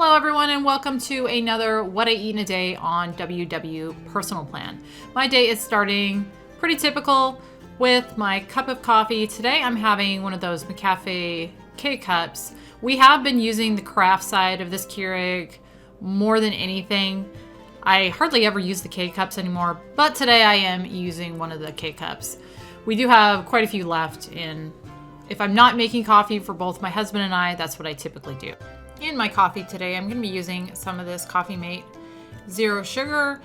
Hello everyone and welcome to another What I Eat in a Day on WW Personal Plan. My day is starting pretty typical with my cup of coffee. Today I'm having one of those McCafe K-Cups. We have been using the craft side of this Keurig more than anything. I hardly ever use the K-Cups anymore, but today I am using one of the K-Cups. We do have quite a few left, and if I'm not making coffee for both my husband and I, that's what I typically do. In my coffee today, I'm going to be using some of this Coffee Mate Zero Sugar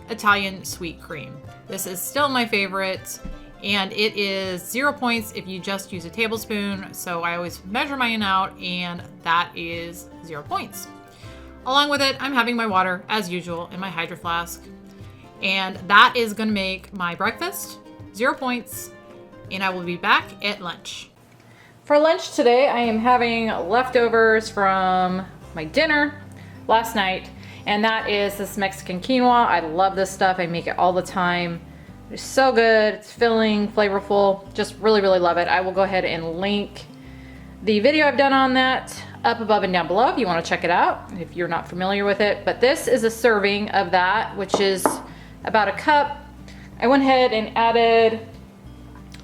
Italian Sweet Cream. This is still my favorite, and it is 0 points if you just use a tablespoon. So I always measure mine out, and that is 0 points. Along with it, I'm having my water as usual in my Hydro Flask, and that is going to make my breakfast 0 points, and I will be back at lunch. For lunch today, I am having leftovers from my dinner last night, and that is this Mexican quinoa. I love this stuff. I make it all the time. It's so good. It's filling, flavorful. Just really, really love it. I will go ahead and link the video I've done on that up above and down below if you want to check it out if you're not familiar with it. But this is a serving of that, which is about a cup. I went ahead and added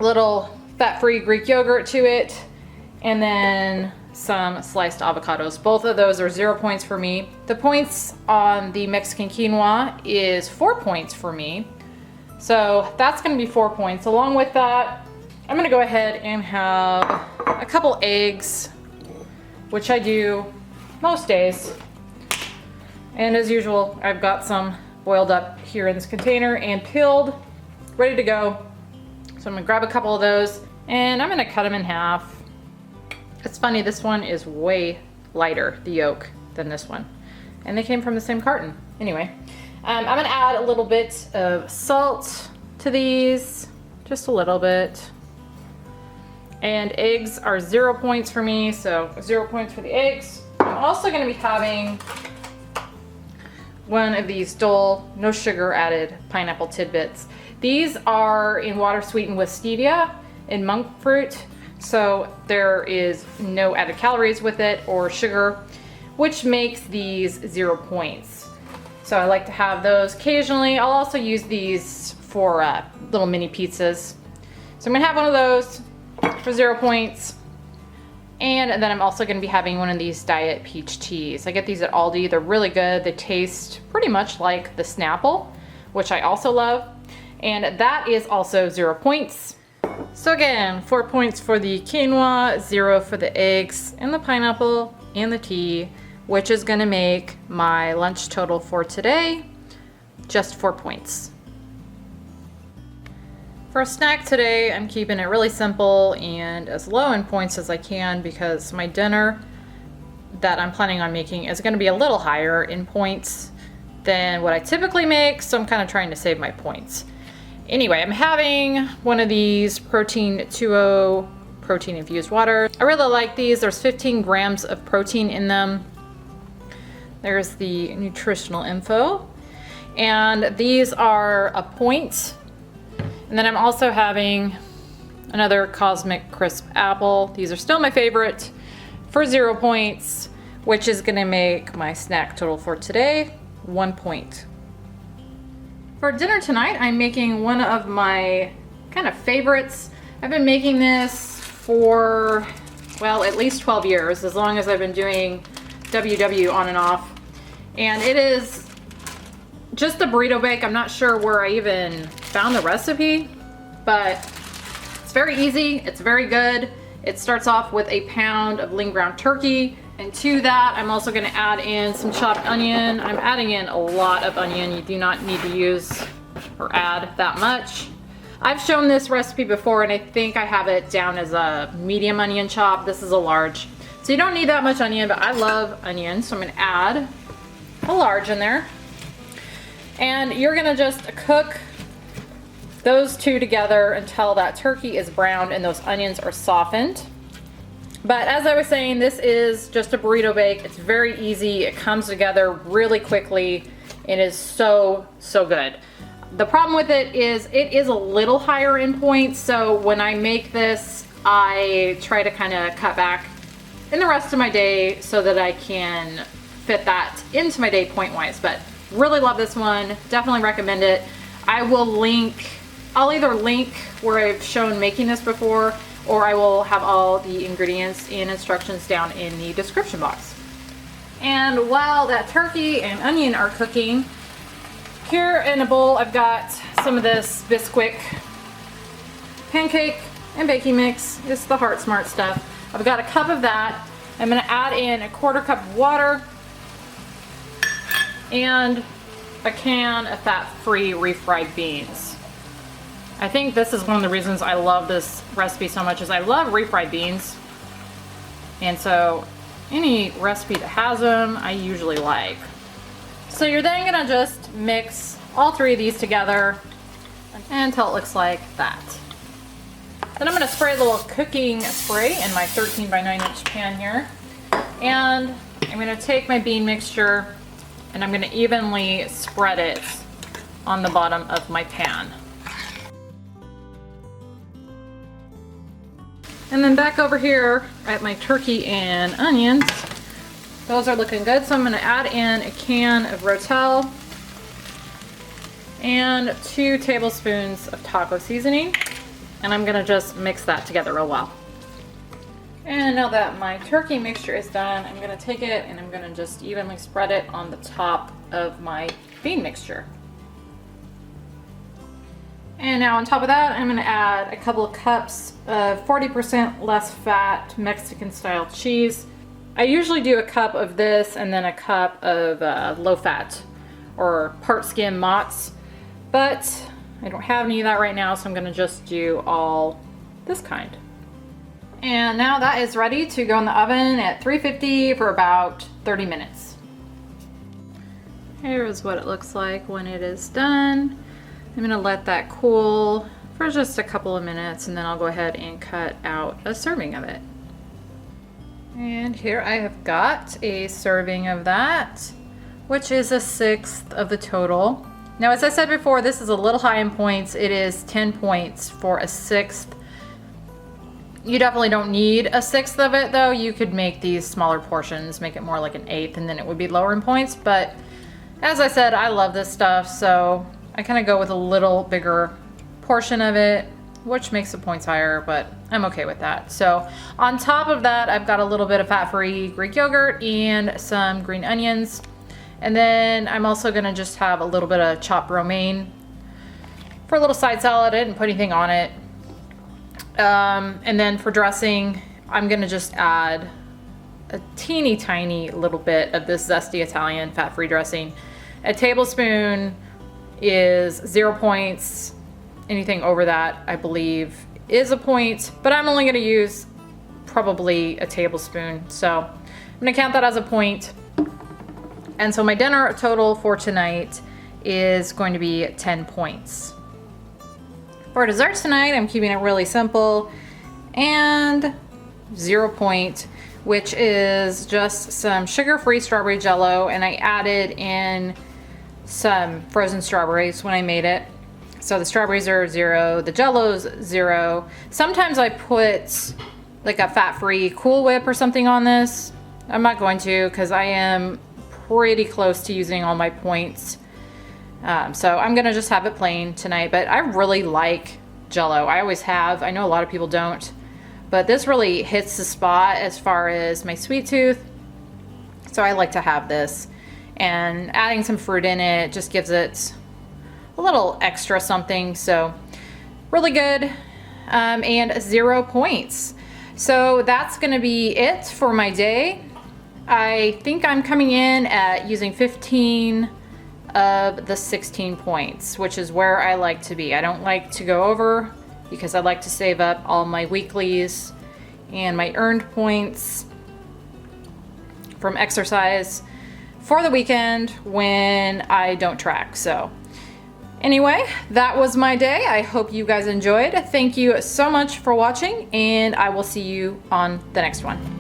a little fat-free Greek yogurt to it, and then some sliced avocados. Both of those are 0 points for me. The points on the Mexican quinoa is 4 points for me. So that's gonna be 4 points. Along with that, I'm gonna go ahead and have a couple eggs, which I do most days. And as usual, I've got some boiled up here in this container and peeled, ready to go. So I'm gonna grab a couple of those and I'm gonna cut them in half. It's funny, this one is way lighter, the yolk, than this one. And they came from the same carton. Anyway, I'm gonna add a little bit of salt to these, just a little bit. And eggs are 0 points for me, so 0 points for the eggs. I'm also gonna be having one of these Dole, no sugar added pineapple tidbits. These are in water sweetened with stevia and monk fruit. So there is no added calories with it or sugar, which makes these 0 points. So I like to have those occasionally. I'll also use these for little mini pizzas. So I'm gonna have one of those for 0 points. And then I'm also gonna be having one of these diet peach teas. I get these at Aldi, they're really good. They taste pretty much like the Snapple, which I also love. And that is also 0 points. So again, 4 points for the quinoa, 0 for the eggs and the pineapple and the tea, which is gonna make my lunch total for today just 4 points. For a snack today, I'm keeping it really simple and as low in points as I can because my dinner that I'm planning on making is gonna be a little higher in points than what I typically make, so I'm kind of trying to save my points. Anyway, I'm having one of these Protein 2.0 protein infused water. I really like these. There's 15 grams of protein in them. There's the nutritional info. And these are a point. And then I'm also having another Cosmic Crisp apple. These are still my favorite for 0 points, which is gonna make my snack total for today 1 point. For dinner tonight, I'm making one of my kind of favorites. I've been making this for, well, at least 12 years, as long as I've been doing WW on and off. And it is just a burrito bake. I'm not sure where I even found the recipe, but it's very easy, it's very good. It starts off with a pound of lean ground turkey. And to that, I'm also gonna add in some chopped onion. I'm adding in a lot of onion. You do not need to use or add that much. I've shown this recipe before and I think I have it down as a medium onion chop. This is a large. So you don't need that much onion, but I love onion. So I'm gonna add a large in there. And you're gonna just cook those two together until that turkey is browned and those onions are softened. But as I was saying, this is just a burrito bake. It's very easy. It comes together really quickly. It is so, so good. The problem with it is a little higher in points. So when I make this, I try to kind of cut back in the rest of my day so that I can fit that into my day point-wise, but really love this one. Definitely recommend it. I'll either link where I've shown making this before, or I will have all the ingredients and instructions down in the description box. And while that turkey and onion are cooking, here in a bowl I've got some of this Bisquick pancake and baking mix. It's the Heart Smart stuff. I've got a cup of that. I'm gonna add in a 1/4 cup of water and a can of fat-free refried beans. I think this is one of the reasons I love this recipe so much, is I love refried beans. And so any recipe that has them, I usually like. So you're then gonna just mix all 3 of these together until it looks like that. Then I'm gonna spray a little cooking spray in my 13 by 9 inch pan here. And I'm gonna take my bean mixture and I'm gonna evenly spread it on the bottom of my pan. And then back over here at my turkey and onions, those are looking good. So I'm gonna add in a can of Rotel and 2 tablespoons of taco seasoning. And I'm gonna just mix that together real well. And now that my turkey mixture is done, I'm gonna take it and I'm gonna just evenly spread it on the top of my bean mixture. And now on top of that, I'm gonna add a couple of cups of 40% less fat Mexican style cheese. I usually do a cup of this and then a cup of low fat or part skim mozz, but I don't have any of that right now, so I'm gonna just do all this kind. And now that is ready to go in the oven at 350 for about 30 minutes. Here's what it looks like when it is done. I'm gonna let that cool for just a couple of minutes and then I'll go ahead and cut out a serving of it. And here I have got a serving of that, which is a 1/6 of the total. Now, as I said before, this is a little high in points. It is 10 points for a 1/6. You definitely don't need a 1/6 of it though. You could make these smaller portions, make it more like an 1/8, and then it would be lower in points. But as I said, I love this stuff, so I kind of go with a little bigger portion of it, which makes the points higher, but I'm okay with that. So on top of that, I've got a little bit of fat-free Greek yogurt and some green onions. And then I'm also gonna just have a little bit of chopped romaine for a little side salad. I didn't put anything on it. And then for dressing, I'm gonna just add a teeny tiny little bit of this zesty Italian fat-free dressing. A tablespoon is 0 points. Anything over that, I believe, is a point, but I'm only gonna use probably a tablespoon. So I'm gonna count that as a point. And so my dinner total for tonight is going to be 10 points. For dessert tonight, I'm keeping it really simple and 0 point, which is just some sugar-free strawberry jello, and I added in some frozen strawberries when I made it. So the strawberries are 0, the jello's 0. Sometimes I put like a fat-free Cool Whip or something on this. I'm not going to because I am pretty close to using all my points. So I'm gonna just have it plain tonight, but I really like jello. I always have. I know a lot of people don't, but this really hits the spot as far as my sweet tooth. So I like to have this, and adding some fruit in it just gives it a little extra something. So really good, and 0 points. So that's gonna be it for my day. I think I'm coming in at using 15 of the 16 points, which is where I like to be. I don't like to go over because I like to save up all my weeklies and my earned points from exercise for the weekend when I don't track. So anyway, that was my day. I hope you guys enjoyed. Thank you so much for watching, and I will see you on the next one.